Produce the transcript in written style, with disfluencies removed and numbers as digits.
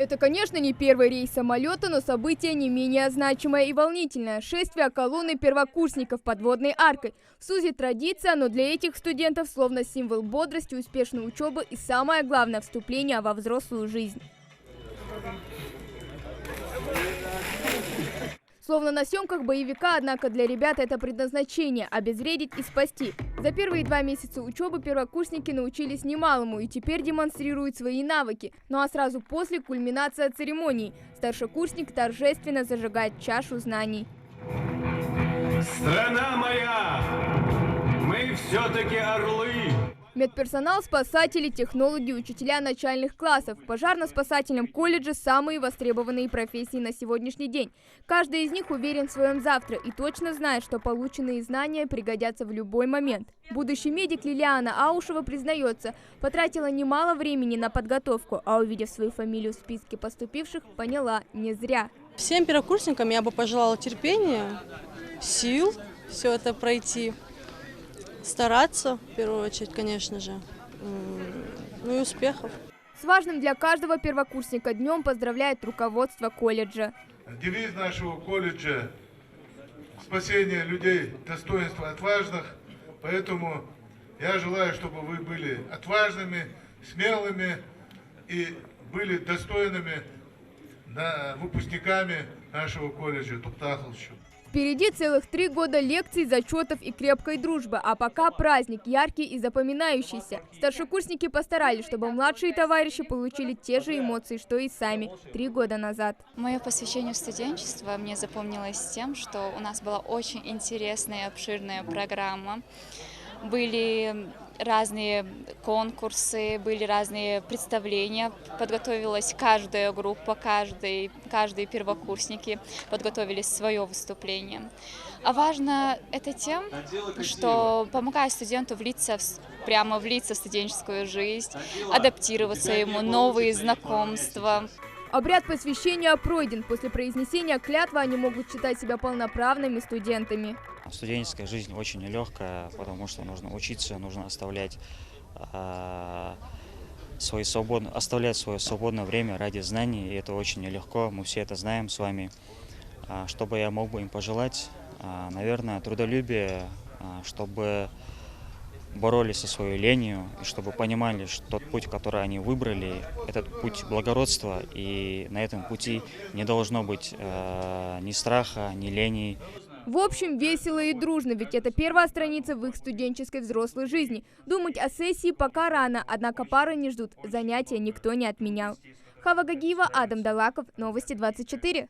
Это, конечно, не первый рейс самолета, но событие не менее значимое и волнительное. Шествие колонны первокурсников подводной аркой. В СУЗе традиция, но для этих студентов словно символ бодрости, успешной учебы и, самое главное, вступления во взрослую жизнь. Словно на съемках боевика, однако для ребят это предназначение – обезвредить и спасти. За первые 2 месяца учебы первокурсники научились немалому и теперь демонстрируют свои навыки. Ну а сразу после – кульминация церемонии. Старшекурсник торжественно зажигает чашу знаний. Страна моя! Мы все-таки орлы! Медперсонал, спасатели, технологи, учителя начальных классов. В пожарно-спасательном колледже самые востребованные профессии на сегодняшний день. Каждый из них уверен в своем завтра и точно знает, что полученные знания пригодятся в любой момент. Будущий медик Лилиана Аушева признается, потратила немало времени на подготовку, а увидев свою фамилию в списке поступивших, поняла – не зря. Всем первокурсникам я бы пожелала терпения, сил все это пройти. Стараться, в первую очередь, конечно же, ну и успехов. С важным для каждого первокурсника днем поздравляет руководство колледжа. Девиз нашего колледжа – спасение людей, достоинство отважных. Поэтому я желаю, чтобы вы были отважными, смелыми и были достойными выпускниками нашего колледжа. Туптахалчу. Впереди целых 3 года лекций, зачетов и крепкой дружбы. А пока праздник яркий и запоминающийся. Старшекурсники постарались, чтобы младшие товарищи получили те же эмоции, что и сами 3 года назад. Мое посвящение в студенчество мне запомнилось тем, что у нас была очень интересная и обширная программа. Были разные конкурсы, были разные представления. Подготовилась каждая группа, каждые первокурсники подготовили свое выступление. А важно это тем, что помогает студенту прямо влиться в студенческую жизнь, адаптироваться ему, новые знакомства. Обряд посвящения пройден. После произнесения клятвы они могут считать себя полноправными студентами. Студенческая жизнь очень нелегкая, потому что нужно учиться, нужно оставлять свое свободное время ради знаний, и это очень нелегко, мы все это знаем с вами. Что бы я мог бы им пожелать? Наверное, трудолюбие, чтобы боролись со своей ленью, и чтобы понимали, что тот путь, который они выбрали, этот путь благородства, и на этом пути не должно быть ни страха, ни лени. В общем, весело и дружно, ведь это первая страница в их студенческой взрослой жизни. Думать о сессии пока рано, однако пары не ждут, занятия никто не отменял. Хава Гагиева, Адам Далаков, Новости 24.